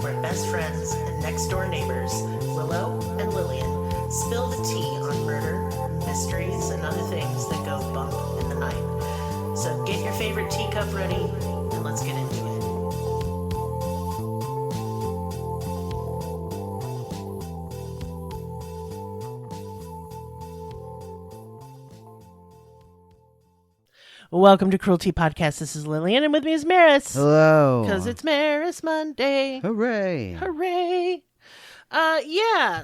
where best friends and next-door neighbors, Willow and Lillian, spill the tea on murder, mysteries, and other things that go bump in the night. So get your favorite teacup ready, and let's get into it. Welcome to Cruelty Podcast. This is Lillian, and with me is Merris. Hello. Because it's Merris Monday. Hooray. Hooray.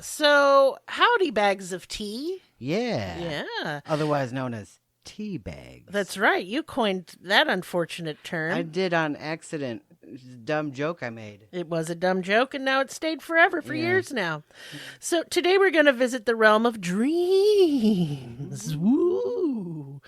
So howdy bags of tea. Yeah. Yeah. Otherwise known as tea bags. That's right. You coined that unfortunate term. I did on accident. It's a dumb joke I made. It was a dumb joke, and now it's stayed forever for years now. So today we're going to visit the realm of dreams. Woo!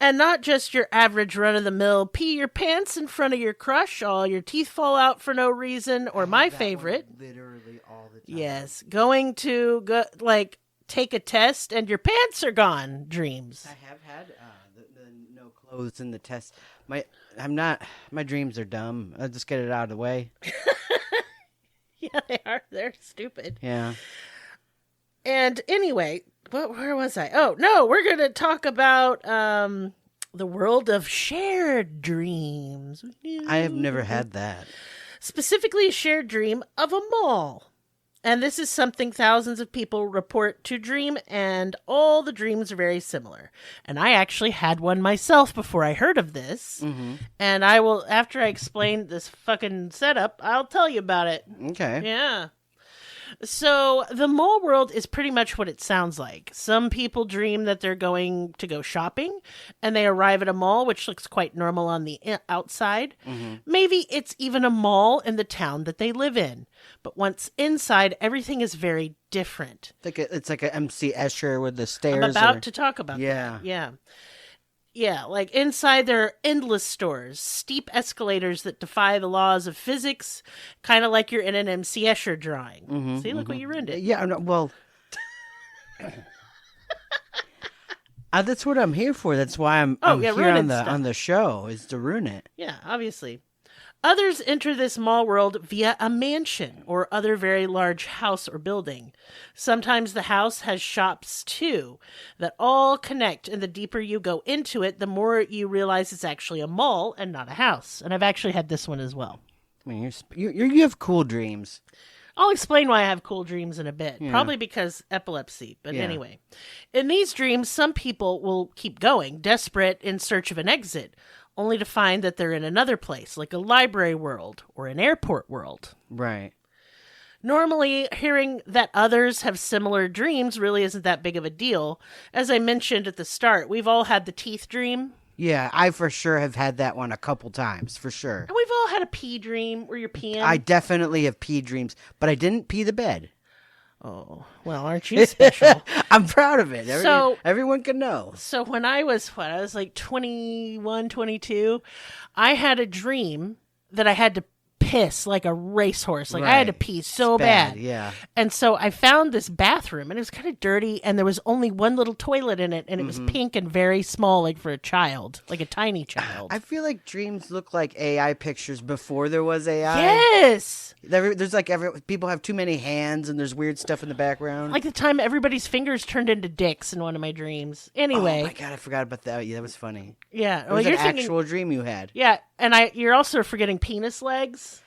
And not just your average run-of-the-mill pee your pants in front of your crush, all your teeth fall out for no reason, or my favorite. Literally all the time. Yes, going to take a test and your pants are gone. Dreams. I have had the no clothes in the test. My dreams are dumb. I'll just get it out of the way. Yeah, they are. They're stupid. Yeah. And anyway, where was I? Oh, no, we're going to talk about the world of shared dreams. I have never had that. Specifically a shared dream of a mall. And this is something thousands of people report to dream, and all the dreams are very similar. And I actually had one myself before I heard of this. Mm-hmm. And I will, after I explain this fucking setup, I'll tell you about it. Okay. Yeah. So the mall world is pretty much what it sounds like. Some people dream that they're going to go shopping and they arrive at a mall, which looks quite normal on the outside. Mm-hmm. Maybe it's even a mall in the town that they live in. But once inside, everything is very different. It's like an MC Escher with the stairs. I'm about to talk about that. Yeah. Yeah, like inside there are endless stores, steep escalators that defy the laws of physics, kind of like you're in an MC Escher drawing. Mm-hmm, See, look what you ruined it. Yeah, well, that's what I'm here for. That's why I'm here on the show, is to ruin it. Yeah, obviously. Others enter this mall world via a mansion or other very large house or building. Sometimes the house has shops too that all connect, and the deeper you go into it, the more you realize it's actually a mall and not a house. And I've actually had this one as well. I mean, you have cool dreams. I'll explain why I have cool dreams in a bit. Yeah. Probably because epilepsy. But anyway, in these dreams, some people will keep going, desperate in search of an exit, only to find that they're in another place, like a library world or an airport world. Right. Normally, hearing that others have similar dreams really isn't that big of a deal. As I mentioned at the start, we've all had the teeth dream. Yeah, I for sure have had that one a couple times, for sure. And we've all had a pee dream where you're peeing. I definitely have pee dreams, but I didn't pee the bed. Oh, well, aren't you special? I'm proud of it. Everyone can know. So when I was like 21, 22, I had a dream that I had to piss like a racehorse. Like I had to pee so bad. Yeah. And so I found this bathroom, and it was kind of dirty, and there was only one little toilet in it, and it was pink and very small, like for a child, like a tiny child. I feel like dreams look like AI pictures before there was AI. Yes. There's people have too many hands, and there's weird stuff in the background. Like the time everybody's fingers turned into dicks in one of my dreams. Anyway. Oh my God, I forgot about that. Yeah, that was funny. Yeah. It was an actual dream you had. Yeah, and you're also forgetting penis legs.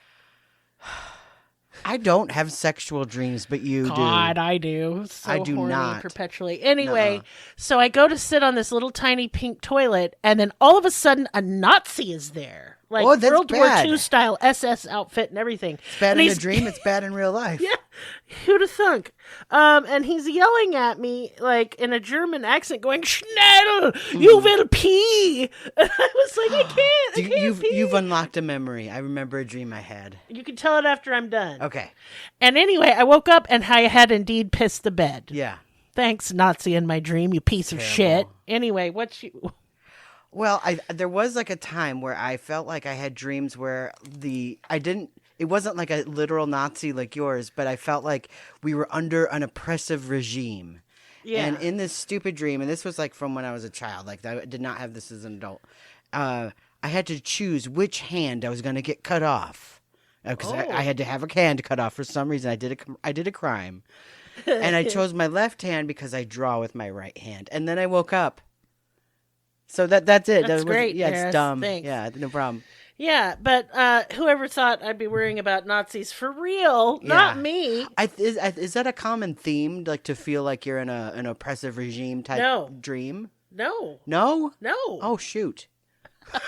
I don't have sexual dreams, but you do. God, I do. So I do horny not. Perpetually. Anyway, So I go to sit on this little tiny pink toilet, and then all of a sudden a Nazi is there. Like World War II style SS outfit and everything. It's bad in a dream, it's bad in real life. Yeah. Who'd have thunk? And he's yelling at me, like, in a German accent, going, Schnell, you will pee. And I was like, I can't pee. You've unlocked a memory. I remember a dream I had. You can tell it after I'm done. Okay. And anyway, I woke up and I had indeed pissed the bed. Yeah. Thanks, Nazi in my dream, you piece of shit. Anyway, Well, there was like a time where I felt like I had dreams where it wasn't like a literal Nazi like yours, but I felt like we were under an oppressive regime. Yeah. And in this stupid dream, and this was like from when I was a child, like I did not have this as an adult, I had to choose which hand I was going to get cut off. because Oh. I had to have a hand cut off for some reason. I did a crime, and I chose my left hand because I draw with my right hand. And then I woke up. So that's it. That's great, Yeah, Merris. it's dumb. Thanks. Yeah, no problem. Yeah, but whoever thought I'd be worrying about Nazis for real? Not Yeah. me. Is that a common theme, like to feel like you're in an oppressive regime type No. dream? No. No. No. Oh shoot.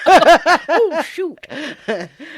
Oh, shoot.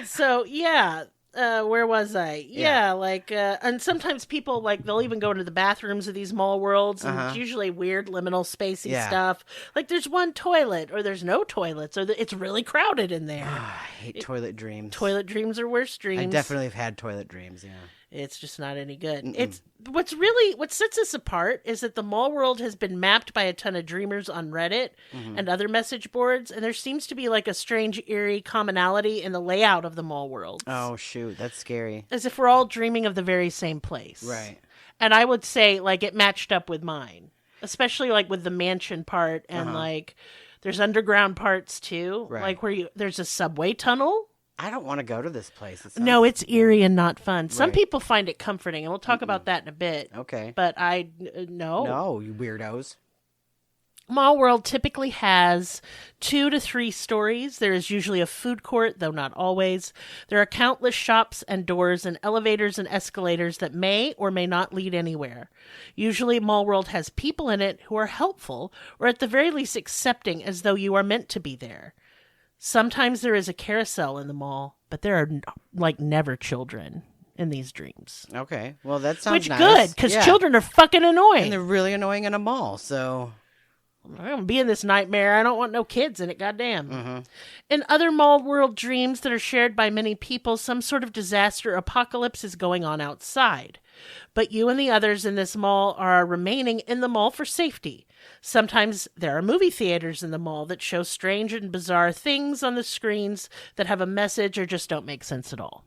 So, yeah. Where was I? Yeah, like, and sometimes people, like, they'll even go into the bathrooms of these mall worlds, and it's usually weird liminal spacey Yeah. stuff. Like, there's one toilet, or there's no toilets, or it's really crowded in there. I hate toilet dreams. Toilet dreams are worse dreams. I definitely have had toilet dreams. Yeah. It's just not any good. It's what sets us apart is that the mall world has been mapped by a ton of dreamers on Reddit and other message boards, and there seems to be like a strange, eerie commonality in the layout of the mall world. Oh shoot, that's scary. As if we're all dreaming of the very same place. Right. And I would say like it matched up with mine, especially like with the mansion part and like there's underground parts too, Right. like where there's a subway tunnel. I don't want to go to this place. No, it's eerie and not fun. Some Right. people find it comforting, and we'll talk about that in a bit. Okay. But no. No, you weirdos. Mall World typically has 2 to 3 stories. There is usually a food court, though not always. There are countless shops and doors and elevators and escalators that may or may not lead anywhere. Usually Mall World has people in it who are helpful, or at the very least accepting as though you are meant to be there. Sometimes there is a carousel in the mall, but there are like never children in these dreams. Okay. Well, that sounds nice. Good, because children are fucking annoying. And they're really annoying in a mall, so... I'm going to be in this nightmare. I don't want no kids in it, goddamn. In other mall world dreams that are shared by many people, some sort of disaster apocalypse is going on outside. But you and the others in this mall are remaining in the mall for safety. Sometimes there are movie theaters in the mall that show strange and bizarre things on the screens that have a message or just don't make sense at all.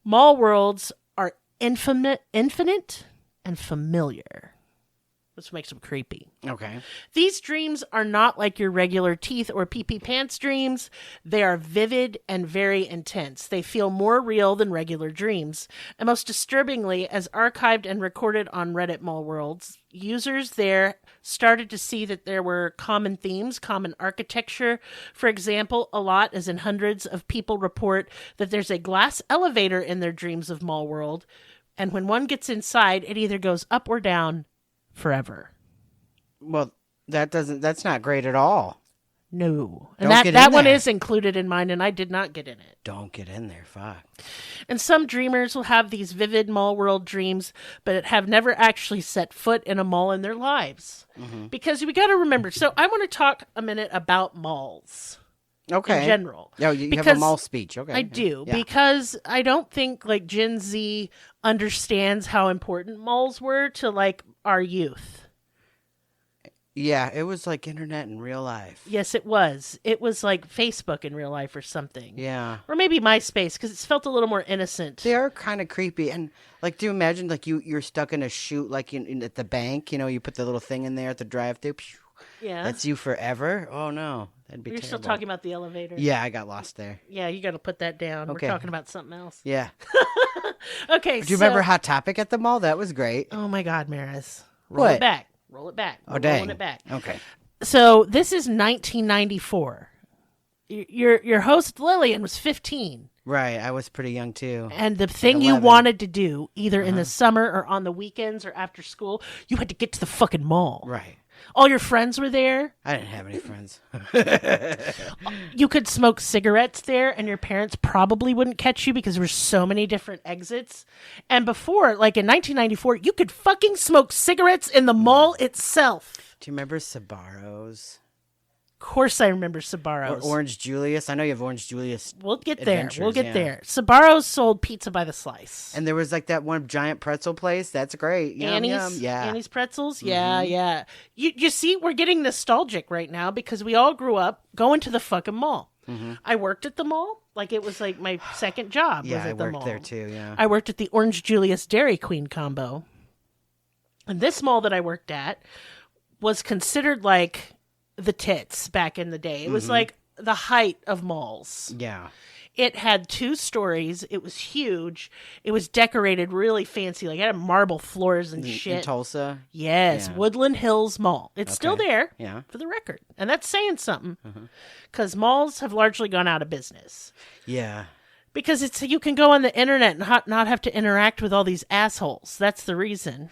Mall worlds are infinite and familiar. This makes them creepy. Okay. These dreams are not like your regular teeth or pee-pee pants dreams. They are vivid and very intense. They feel more real than regular dreams. And most disturbingly, as archived and recorded on Reddit Mall Worlds, users there started to see that there were common themes, common architecture. For example, a lot, as in hundreds of people report that there's a glass elevator in their dreams of Mall World. And when one gets inside, it either goes up or down forever. Well, that's not great at all. No. And Don't get that in one there. is included in mine, and I did not get in it. Don't get in there, fuck. And some dreamers will have these vivid mall world dreams, but have never actually set foot in a mall in their lives. Because we got to remember, so I want to talk a minute about malls. Okay. In general. No, you have a Because mall speech. Okay. I do, Yeah. because I don't think like Gen Z understands how important malls were to like our youth. Yeah, it was like internet in real life. Yes, it was. It was like Facebook in real life or something. Yeah. Or maybe MySpace, because it's felt a little more innocent. They are kind of creepy. And like, do you imagine like you're stuck in a chute like at the bank, you put the little thing in there at the drive-thru. Yeah. That's you forever? Oh no. That'd be You're terrible. still talking about the elevator? Yeah, I got lost there. Yeah, you got to put that down. Okay. We're talking about something else. Yeah. Okay, Do you remember Hot Topic at the mall? That was great. Oh my God, Merris. Roll What? it back. Roll it back. Oh, We're dang. Rolling it back. Okay. So this is 1994. Your host, Lillian, was 15. Right. I was pretty young too. And the thing you 11. wanted to do, either in the summer or on the weekends or after school, you had to get to the fucking mall. Right. All your friends were there. I didn't have any friends. You could smoke cigarettes there, and your parents probably wouldn't catch you because there were so many different exits. And before, like in 1994, you could fucking smoke cigarettes in the mall itself. Do you remember Sbarro's? Of course I remember Sbarro's. Or Orange Julius? I know you have Orange Julius. We'll get there. We'll Adventures, get yeah. there. Sbarro's sold pizza by the slice. And there was like that one giant pretzel place. That's great. Yum, Annie's, yum. Yeah. Annie's Pretzels? Yeah, yeah. You see, we're getting nostalgic right now because we all grew up going to the fucking mall. I worked at the mall. Like, it was like my second job was Yeah, I at the worked mall. there too, yeah. I worked at the Orange Julius Dairy Queen combo. And this mall that I worked at was considered like the tits back in the day. It was like the height of malls. Yeah. It had 2 stories. It was huge. It was decorated really fancy. Like, it had marble floors and shit. In Tulsa? Yes, Yeah. Woodland Hills Mall. It's still there, Yeah. for the record. And that's saying something, because malls have largely gone out of business. Yeah. Because you can go on the internet and not have to interact with all these assholes. That's the reason.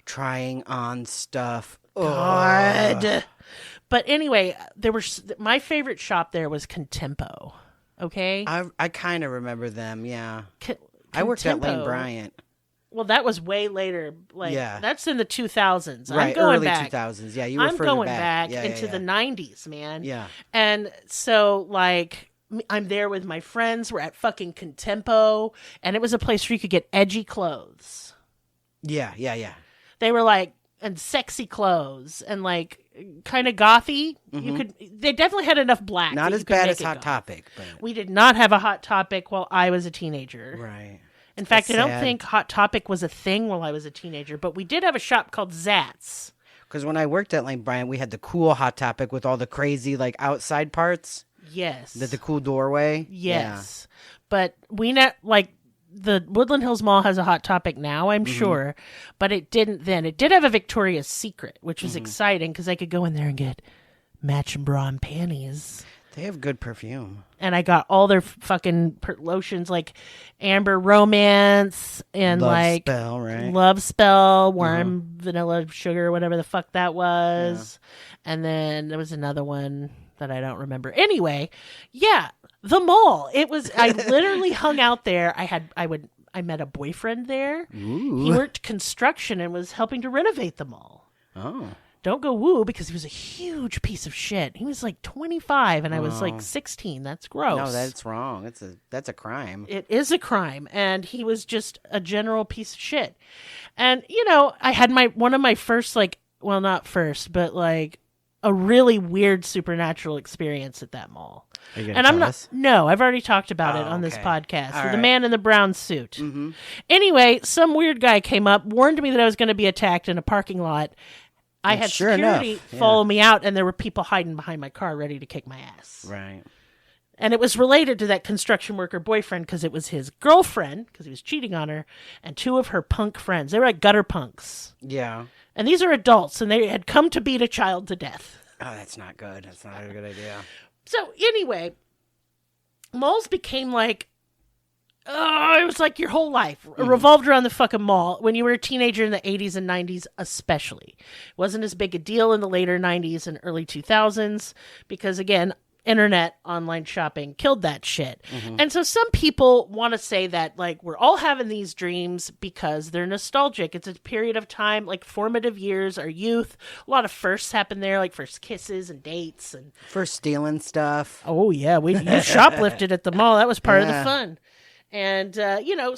Trying on stuff. God. But anyway, my favorite shop there was Contempo. Okay? I kind of remember them, yeah. Contempo. I worked at Lane Bryant. Well, that was way later. Like, that's in the 2000s. Right, I'm going early back. 2000s. Yeah, you were I'm further going back. back into the 90s, man. Yeah. And so, like, I'm there with my friends. We're at fucking Contempo, and it was a place where you could get edgy clothes. Yeah. They were like, and sexy clothes, and like kind of gothy. They definitely had enough black. Not as bad as Hot Topic, but we did not have a Hot Topic while I was a teenager. right. In fact, That's I don't sad. think Hot Topic was a thing while I was a teenager, but we did have a shop called Zatz. Because when I worked at Lane Bryant, we had the cool Hot Topic with all the crazy like outside parts. Yes. The cool doorway. Yes. But we like the Woodland Hills Mall has a Hot Topic now, I'm sure, but it didn't then. It did have a Victoria's Secret, which was exciting because I could go in there and get matching bra and panties. They have good perfume. And I got all their fucking lotions, like Amber Romance and Love Spell, right? Love Spell, Warm Vanilla Sugar, whatever the fuck that was. Yeah. And then there was another one that I don't remember. Anyway, yeah, the mall. It was. I literally hung out there. I met a boyfriend there. Ooh. He worked construction and was helping to renovate the mall. Oh. Don't go woo, because he was a huge piece of shit. He was like 25 and I was like 16. That's gross. No, that's wrong. That's a crime. It is a crime. And he was just a general piece of shit. And, I had one of my first, not first, but like a really weird supernatural experience at that mall. Are you and I'm not. No, I've already talked about it on this okay. podcast. All The right. man in the brown suit. Anyway, some weird guy came up, warned me that I was going to be attacked in a parking lot. I had sure security enough, follow me out, and there were people hiding behind my car ready to kick my ass. Right. And it was related to that construction worker boyfriend because it was his girlfriend, because he was cheating on her, and 2 of her punk friends. They were like gutter punks. Yeah. And these are adults, and they had come to beat a child to death. Oh, that's not good. That's not a good idea. So anyway, malls became like, it was like your whole life revolved around the fucking mall when you were a teenager in the 80s and 90s especially. It wasn't as big a deal in the later 90s and early 2000s because, again, internet online shopping killed that shit. And so some people want to say that, like, we're all having these dreams because they're nostalgic. It's a period of time, like formative years, our youth. A lot of firsts happen there, like first kisses and dates. And For stealing stuff. oh, yeah, you shoplifted at the mall. That was part of the fun. And,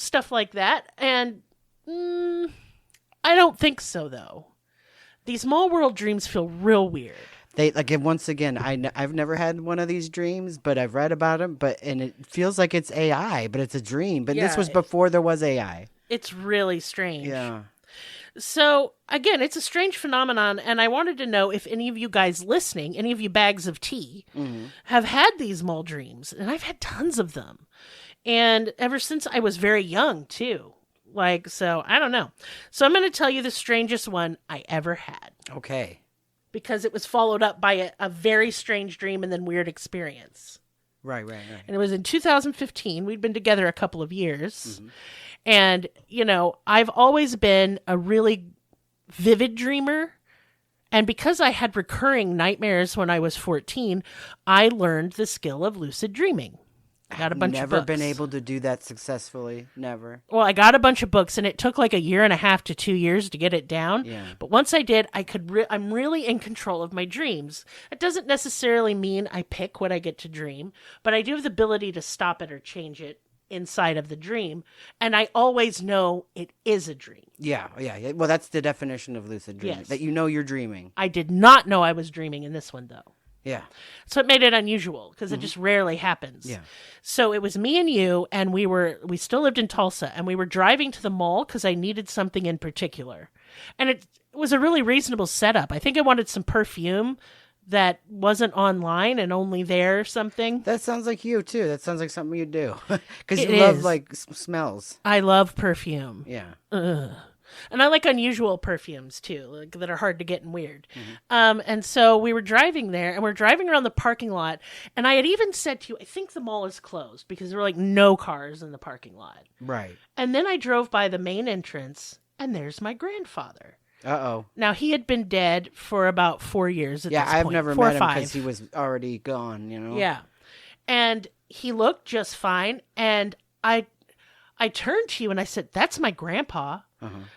stuff like that. And I don't think so, though. These mall world dreams feel real weird. Once again, I've never had one of these dreams, but I've read about them. And it feels like it's AI, but it's a dream. But this was before there was AI. It's really strange. Yeah. So, again, it's a strange phenomenon, and I wanted to know if any of you guys listening, any of you bags of tea, have had these mall dreams. And I've had tons of them. And ever since I was very young, too. So, I don't know. So, I'm going to tell you the strangest one I ever had. Okay. Because it was followed up by a very strange dream and then weird experience. Right. And it was in 2015. We'd been together a couple of years. And, I've always been a really vivid dreamer. And because I had recurring nightmares when I was 14, I learned the skill of lucid dreaming. I got a bunch of books. Never been able to do that successfully. Never. Well, I got a bunch of books, and it took like 1.5 to 2 years to get it down. Yeah. But once I did, I'm really in control of my dreams. It doesn't necessarily mean I pick what I get to dream, but I do have the ability to stop it or change it inside of the dream, and I always know it is a dream. Yeah. Well, that's the definition of lucid dreaming. Yes. That you know you're dreaming. I did not know I was dreaming in this one, though. Yeah. So it made it unusual because it just rarely happens. Yeah. So it was me and you, and we still lived in Tulsa, and we were driving to the mall because I needed something in particular. And it was a really reasonable setup. I think I wanted some perfume that wasn't online and only there or something. That sounds like you too. That sounds like something you do because you It love is. like smells. I love perfume. Yeah. And I like unusual perfumes too, like, that are hard to get and weird. And so we were driving there, and we're driving around the parking lot. And I had even said to you, I think the mall is closed because there were like no cars in the parking lot. Right. And then I drove by the main entrance, and there's my grandfather. Uh-oh. Now, he had been dead for about 4 years at Yeah, this I've point. never 4 or met him 5. because he was already gone, you know? Yeah. And he looked just fine. And I turned to you and I said, that's my grandpa.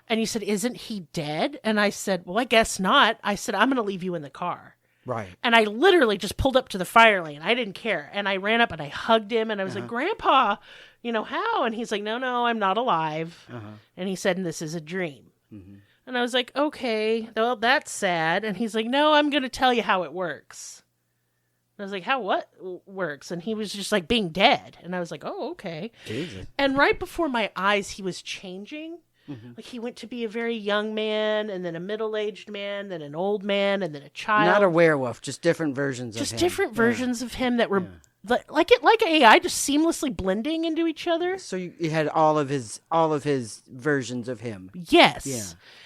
And you said, isn't he dead? And I said, well, I guess not. I said, I'm going to leave you in the car. Right. And I literally just pulled up to the fire lane. I didn't care. And I ran up and I hugged him and I was like, Grandpa, how? And he's like, no, I'm not alive. And he said, and this is a dream. And I was like, okay, well, that's sad. And he's like, no, I'm going to tell you how it works. And I was like, how what works? And he was just like being dead. And I was like, oh, okay. Jesus. And right before my eyes, he was changing. Like he went to be a very young man, and then a middle-aged man, then an old man, and then a child. Not a werewolf, just different versions of him. Just different versions of him that were like AI, just seamlessly blending into each other. So you had all of his versions of him. Yes. Yeah.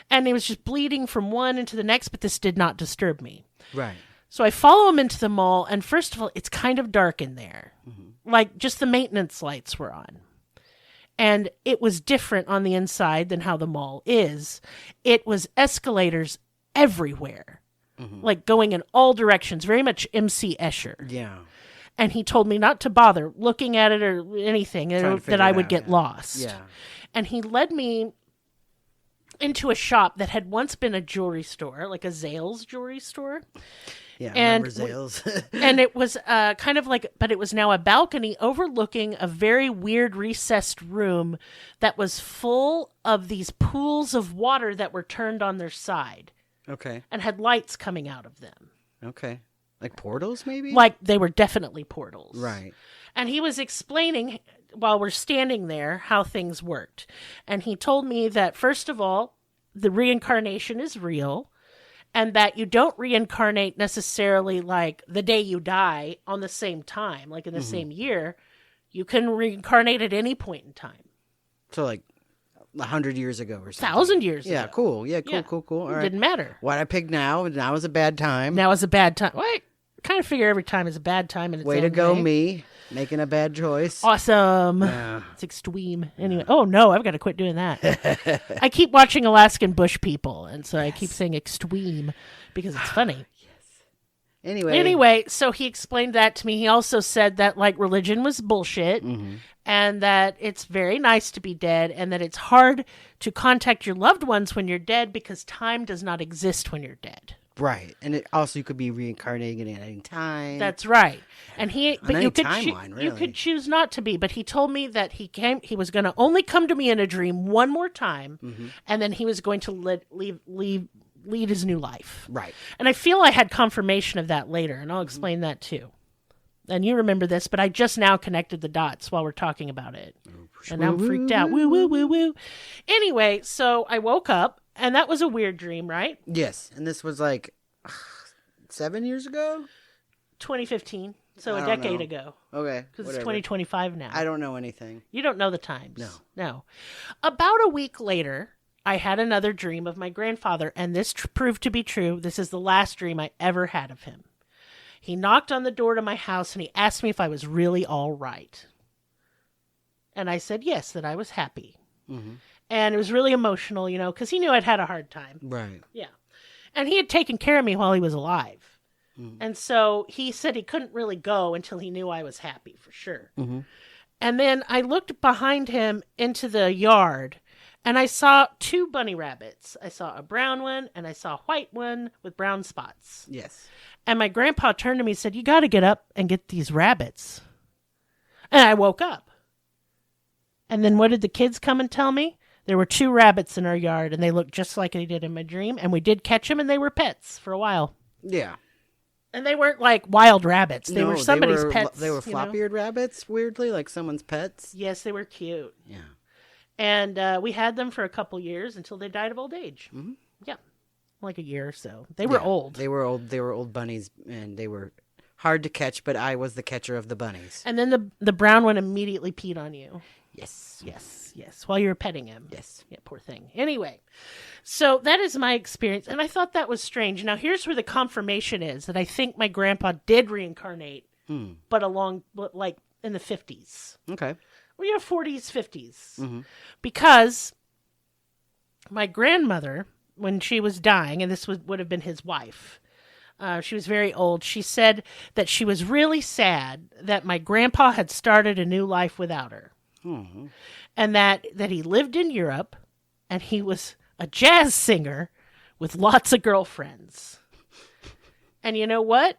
And he was just bleeding from one into the next, but this did not disturb me. Right. So I follow him into the mall, and first of all, it's kind of dark in there. Like, just the maintenance lights were on. And it was different on the inside than how the mall is. It was escalators everywhere, like going in all directions, very much MC Escher. Yeah. And he told me not to bother looking at it or anything, that I would get lost. Yeah. And he led me into a shop that had once been a jewelry store, like a Zales jewelry store. Yeah, And remember Zales? And it was kind of like, but it was now a balcony overlooking a very weird recessed room that was full of these pools of water that were turned on their side Okay. and had lights coming out of them. Okay. Like portals, maybe? Like they were definitely portals. Right. And he was explaining while we're standing there how things worked. And he told me that, first of all, the reincarnation is real. And that you don't reincarnate necessarily like the day you die on the same time, like in the same year. You can reincarnate at any point in time. So like 100 years ago or something. 1,000 years ago. Yeah, cool. Yeah, cool. All right. Didn't matter. Why'd I pick now? Now is a bad time. Now is a bad time. Well, I kind of figure every time is a bad time in its Way own to go, way. me. Making a bad choice. Awesome. Yeah. It's extreme. Anyway, oh no, I've got to quit doing that. I keep watching Alaskan Bush People, and so I keep saying extreme because it's funny. Anyway, So he explained that to me. He also said that like religion was bullshit and that it's very nice to be dead and that it's hard to contact your loved ones when you're dead because time does not exist when you're dead. right. And it also you could be reincarnating at any time. That's right. And but any you could timeline, you really. could choose not to be, but he told me that he was going to only come to me in a dream one more time and then he was going to lead his new life. Right. And I feel I had confirmation of that later, and I'll explain that too. And you remember this, but I just now connected the dots while we're talking about it. And now I'm freaked out. Woo, woo, woo, woo. Anyway, so I woke up, and that was a weird dream, right? Yes. And this was like 7 years ago? 2015, so I a don't decade know. ago. Okay. Because it's whatever. 2025 now. I don't know anything. You don't know the times. No. About a week later, I had another dream of my grandfather, and this proved to be true. This is the last dream I ever had of him. He knocked on the door to my house, and he asked me if I was really all right. And I said yes, that I was happy. And it was really emotional, because he knew I'd had a hard time. Right. Yeah. And he had taken care of me while he was alive. And so he said he couldn't really go until he knew I was happy, for sure. And then I looked behind him into the yard, and I saw 2 bunny rabbits. I saw a brown one, and I saw a white one with brown spots. Yes. And my grandpa turned to me and said, you got to get up and get these rabbits. And I woke up. And then what did the kids come and tell me? There were 2 rabbits in our yard, and they looked just like they did in my dream. And we did catch them, and they were pets for a while. Yeah. And they weren't like wild rabbits. They were somebody's pets. They were flop-eared rabbits, weirdly, like someone's pets. Yes, they were cute. Yeah. And we had them for a couple years until they died of old age. Yeah. like a year or so. They were old. They were old. They were old bunnies, and they were hard to catch, but I was the catcher of the bunnies. And then the brown one immediately peed on you. Yes. Yes. While you were petting him. Yes. Yeah, poor thing. Anyway, so that is my experience, and I thought that was strange. Now, here's where the confirmation is that I think my grandpa did reincarnate, but like in the 50s. Okay. Well, 40s, 50s. Because my grandmother, when she was dying, and this would have been his wife, she was very old. She said that she was really sad that my grandpa had started a new life without her. And that he lived in Europe, and he was a jazz singer with lots of girlfriends. And you know what?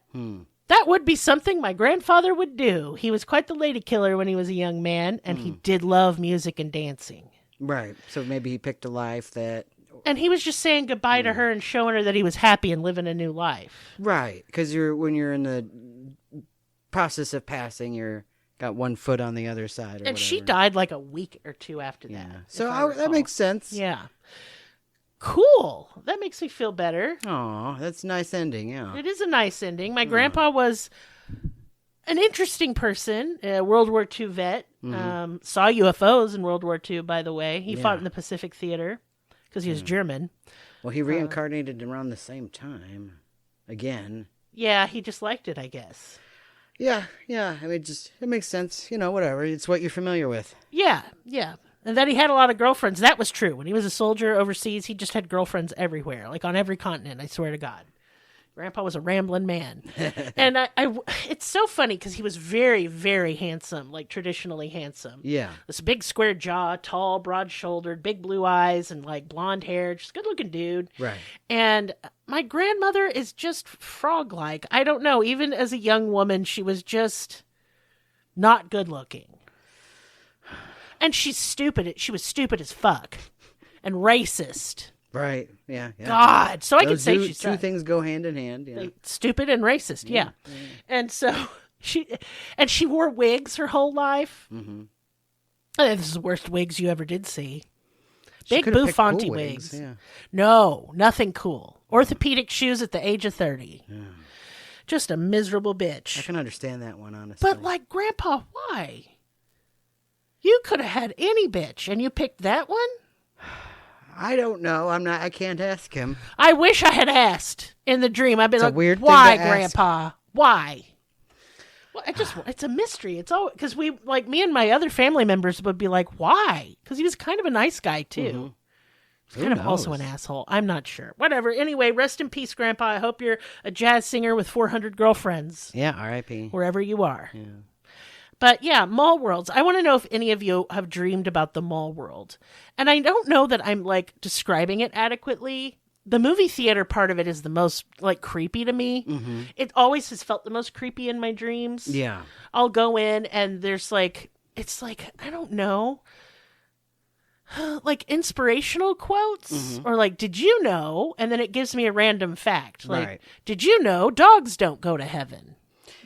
That would be something my grandfather would do. He was quite the lady killer when he was a young man, and he did love music and dancing. Right. So maybe he picked a life that... And he was just saying goodbye to her and showing her that he was happy and living a new life. Right. Because when you're in the process of passing, you're got one foot on the other side. And whatever. she died like a week or two after that. So that makes sense. Yeah. Cool. That makes me feel better. Oh, that's a nice ending, yeah. It is a nice ending. My grandpa was an interesting person, a World War II vet. Saw UFOs in World War II, by the way. He fought in the Pacific Theater because he was German. Well, he reincarnated around the same time. Again. Yeah, he just liked it, I guess. Yeah. I mean, it makes sense. Whatever. It's what you're familiar with. Yeah. And that he had a lot of girlfriends. That was true. When he was a soldier overseas, he just had girlfriends everywhere, like on every continent, I swear to God. Grandpa was a rambling man. And it's so funny because he was very, very handsome, like traditionally handsome. Yeah. This big square jaw, tall, broad-shouldered, big blue eyes, and like blonde hair. Just good-looking dude. Right. And my grandmother is just frog-like. I don't know. Even as a young woman, she was just not good-looking. And she's stupid. She was stupid as fuck. And racist. Right. Yeah. God. So I can say she's two things go hand in hand. Yeah. Stupid and racist. Yeah. And so she wore wigs her whole life. Mm-hmm. This is the worst wigs you ever did see. Big Buffonti cool wigs. Yeah. No, nothing cool. Orthopedic shoes at the age of 30. Yeah. Just a miserable bitch. I can understand that one, honestly. But like, Grandpa, why? You could have had any bitch, and you picked that one? I don't know. I can't ask him. I wish I had asked in the dream. I've been like, why, Grandpa? Why? Well, it's a mystery. It's all because me and my other family members would be like, why? Because he was kind of a nice guy too. Mm-hmm. He's kind of also an asshole. I'm not sure. Whatever. Anyway, rest in peace, Grandpa. I hope you're a jazz singer with 400 girlfriends. Yeah, R.I.P. Wherever you are. Yeah. But yeah, mall worlds. I want to know if any of you have dreamed about the mall world. And I don't know that I'm like describing it adequately. The movie theater part of it is the most like creepy to me. Mm-hmm. It always has felt the most creepy in my dreams. Yeah. I'll go in and there's it's like, I don't know, like inspirational quotes or like, did you know? And then it gives me a random fact. Like, did you know dogs don't go to heaven?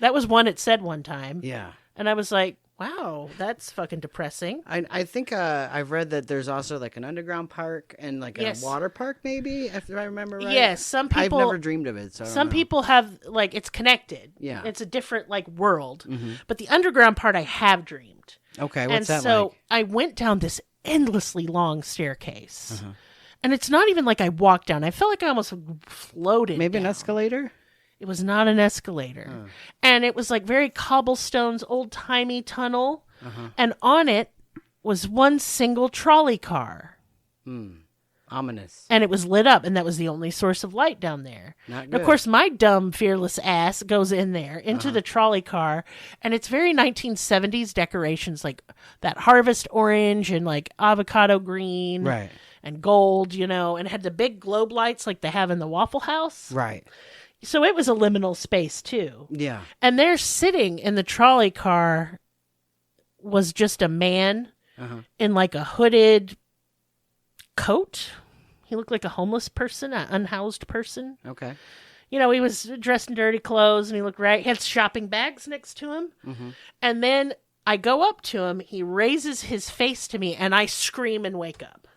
That was one it said one time. Yeah. And I was like, wow, that's fucking depressing. I think I've read that there's also like an underground park and like a water park, maybe, if I remember right. Yes, some people... I've never dreamed of it, so some people have, like, it's connected. Yeah. It's a different, like, world. Mm-hmm. But the underground part I have dreamed. Okay, what's that like? And so I went down this endlessly long staircase. Uh-huh. And it's not even like I walked down. I felt like I almost floated Maybe down. An escalator? It was not an escalator. And it was like very cobblestones, old-timey tunnel. Uh-huh. And on it was one single trolley car. Ominous. And it was lit up, and that was the only source of light down there. Not good. And of course, my dumb, fearless ass goes in there, into the trolley car, and it's very 1970s decorations, like that harvest orange and like avocado green. Right. And gold, and it had the big globe lights like they have in the Waffle House. Right. So it was a liminal space, too. Yeah. And there sitting in the trolley car was just a man in like a hooded coat. He looked like a homeless person, an unhoused person. Okay. He was dressed in dirty clothes and he had shopping bags next to him. Mm-hmm. And then I go up to him, he raises his face to me and I scream and wake up.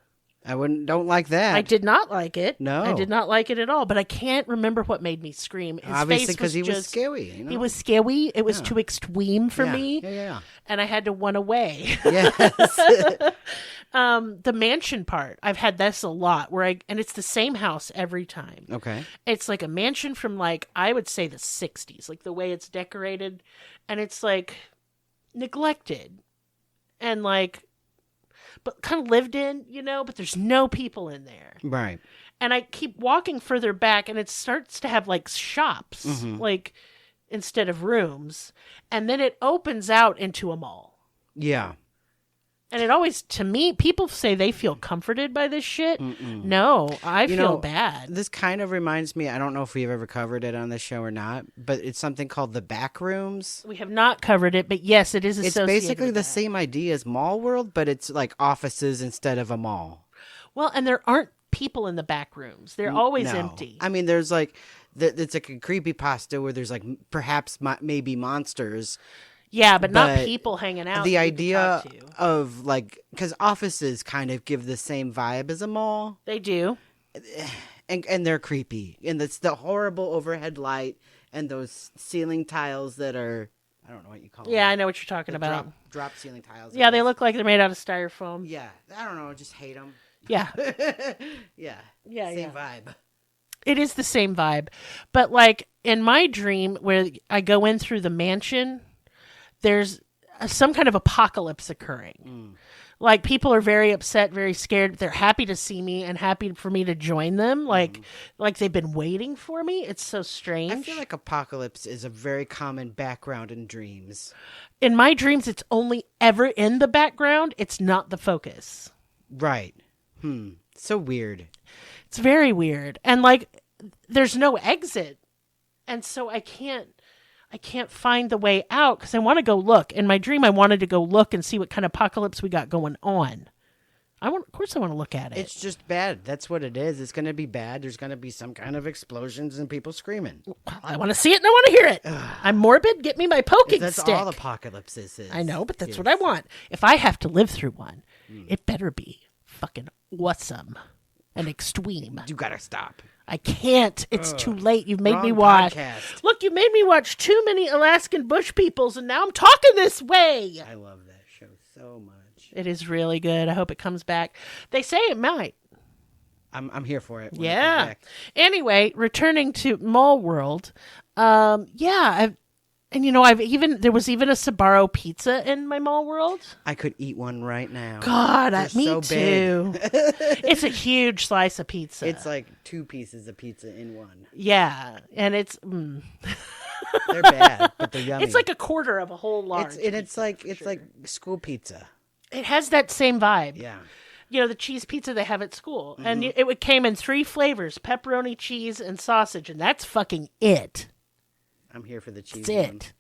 don't like that. I did not like it. No. I did not like it at all, but I can't remember what made me scream. His Obviously, face because he was just scary. You know? He was scary. It was too extreme for me. Yeah. And I had to run away. Yes. The mansion part, I've had this a lot and it's the same house every time. Okay. It's like a mansion from like, I would say the 60s, like the way it's decorated, and it's like neglected and like, but kind of lived in, but there's no people in there. Right. And I keep walking further back and it starts to have like shops, like instead of rooms. And then it opens out into a mall. Yeah. And it always, to me, people say they feel comforted by this shit. No, I feel bad. This kind of reminds me, I don't know if we've ever covered it on this show or not, but it's something called the back rooms. We have not covered it, but yes, it is associated It's basically with the that. same idea as Mall World, but it's like offices instead of a mall. Well, and there aren't people in the back rooms. They're always No. empty. I mean, there's like, it's like a creepypasta where there's like perhaps maybe monsters. Yeah, but not But people hanging out. The you can idea talk to. of like, because offices kind of give the same vibe as a mall, They do. and they're creepy, and it's the horrible overhead light and those ceiling tiles that are, I don't know what you call them. Yeah, I know what you're talking The about. drop ceiling tiles. Yeah, they look like they're made out of styrofoam. Yeah, I don't know, I just hate them. Yeah. Yeah, Yeah, same vibe. It is the same vibe. But like in my dream where I go in through the mansion, there's some kind of apocalypse occurring. Like people are very upset, very scared. They're happy to see me and happy for me to join them. Like they've been waiting for me. It's so strange. I feel like apocalypse is a very common background in dreams. In my dreams, it's only ever in the background. It's not the focus. Right. So weird. It's very weird. And like there's no exit. And so I can't find the way out because I want to go look. In my dream, I wanted to go look and see what kind of apocalypse we got going on. Of course I want to look at it. It's just bad. That's what it is. It's going to be bad. There's going to be some kind of explosions and people screaming. Well, I want to see it and I want to hear it. I'm morbid. Get me my poking That's stick. all apocalypse is. I know, but that's what I want. If I have to live through one, it better be fucking awesome and extreme. You got to stop. I can't. It's too late. You've made Wrong me watch. podcast. Look, you made me watch too many Alaskan bush peoples, and now I'm talking this way. I love that show so much. It is really good. I hope it comes back. They say it might. I'm here for it. when it comes Yeah. back. Anyway, returning to Mall World. There was even a Sbarro pizza in my Mall World. I could eat one right now. God, They're me so too. big. It's a huge slice of pizza. It's like 2 pieces of pizza in one. Yeah, and it's They're bad, but they're yummy. it's like a quarter of a whole large. It's like school pizza. It has that same vibe. Yeah. The cheese pizza they have at school. And it came in 3 flavors, pepperoni, cheese, and sausage. And that's fucking it. I'm here for the cheese. That's one. it.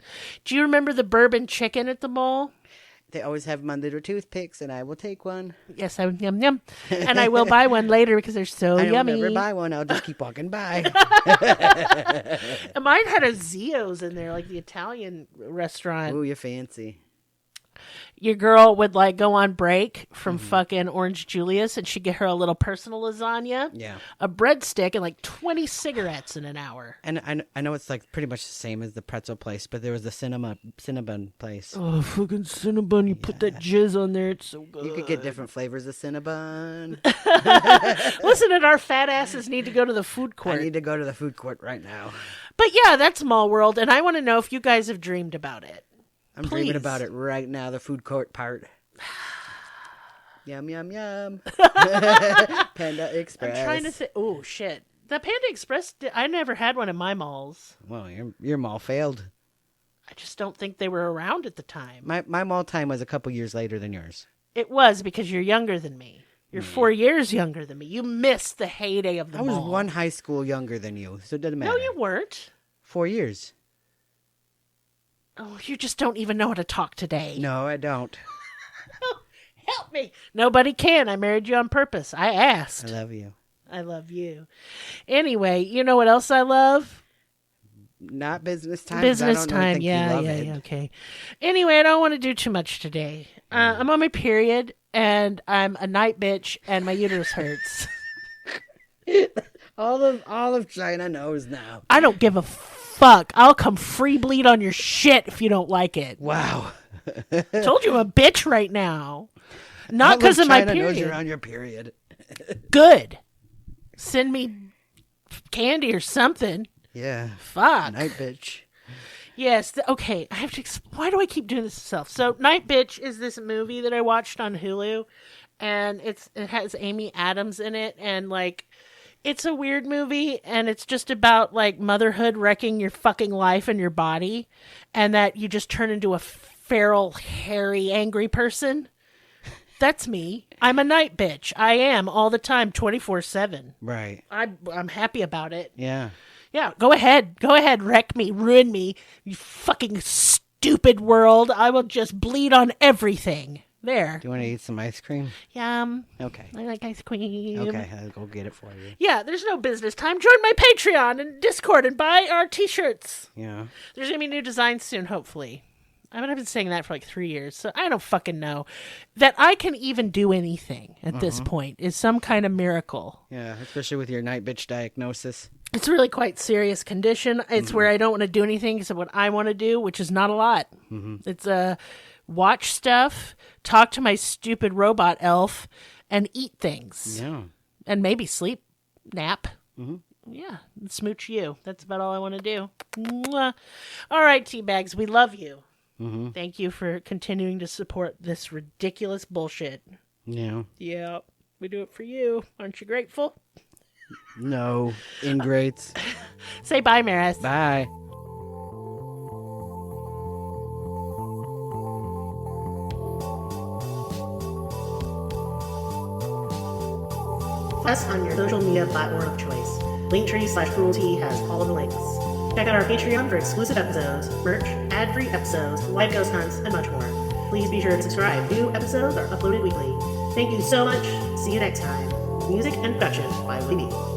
Do you remember the bourbon chicken at the mall? They always have my little toothpicks, and I will take one. Yes, yum, yum. And I will buy one later because they're so I yummy. will never buy one. I'll just keep walking by. And mine had a Zio's in there, like the Italian restaurant. Ooh, you're fancy. Your girl would like go on break from fucking Orange Julius and she'd get her a little personal lasagna, Yeah. a breadstick, and like 20 cigarettes in an hour. And I know it's like pretty much the same as the pretzel place, but there was the Cinnabon place. Oh, fucking Cinnabon. You put that jizz on there. It's so good. You could get different flavors of Cinnabon. Listen, and our fat asses need to go to the food I court. need to go to the food court right now. But yeah, that's Mall World, and I want to know if you guys have dreamed about it. I'm Please. dreaming about it right now, the food court part. Yum, yum, yum. Panda Express. I'm trying to say, oh, shit. The Panda Express, I never had one in my malls. Well, your mall failed. I just don't think they were around at the time. My mall time was a couple years later than yours. It was because you're younger than me. You're 4 years younger than me. You missed the heyday of the I was mall. one high school younger than you, so it doesn't matter. No, you weren't. 4 years. Oh, you just don't even know how to talk today. No, I don't. Help me. Nobody can. I married you on purpose. I asked. I love you. I love you. Anyway, you know what else I love? Not business time. 'cause I Business don't really time. think you Yeah, love yeah, it. yeah. Okay. Anyway, I don't want to do too much today. I'm on my period, and I'm a night bitch and my uterus hurts. All of China knows now. I don't give a fuck. I'll come free bleed on your shit if you don't like it. Wow. Told you I'm a bitch right now. Not because of my China period. knows you're on your period. Good. Send me candy or something. Yeah. Fuck. Night bitch. Yes. Okay. I have to. Why do I keep doing this to myself? So, Night Bitch is this movie that I watched on Hulu, and it has Amy Adams in it, and like, it's a weird movie, and it's just about like motherhood wrecking your fucking life and your body, and that you just turn into a feral, hairy, angry person. That's me. I'm a night bitch. I am all the time, 24/7. Right. I'm happy about it. Yeah. Yeah, go ahead. Go ahead, wreck me, ruin me, you fucking stupid world. I will just bleed on everything. There. Do you want to eat some ice cream? Yum. Okay. I like ice cream. Okay, I'll go get it for you. Yeah, there's no business time. Join my Patreon and Discord and buy our t-shirts. Yeah. There's going to be new designs soon, hopefully. I mean, I've been saying that for like 3 years, so I don't fucking know. That I can even do anything at this point is some kind of miracle. Yeah, especially with your night bitch diagnosis. It's really quite serious condition. It's where I don't want to do anything except what I want to do, which is not a lot. It's watch stuff, talk to my stupid robot elf, and eat things. Yeah. And maybe sleep, nap. Yeah, and smooch you. That's about all I want to do. Mwah. All right, Teabags, we love you. Thank you for continuing to support this ridiculous bullshit. Yeah. Yeah, we do it for you. Aren't you grateful? No. Ingrates. Say bye, Merris. Bye. Us on your social media platform of choice. Linktree/cruelty has all of the links. Check out our Patreon for exclusive episodes, merch, ad-free episodes, live ghost hunts, and much more. Please be sure to subscribe. New episodes are uploaded weekly. Thank you so much. See you next time. Music and production by Libby.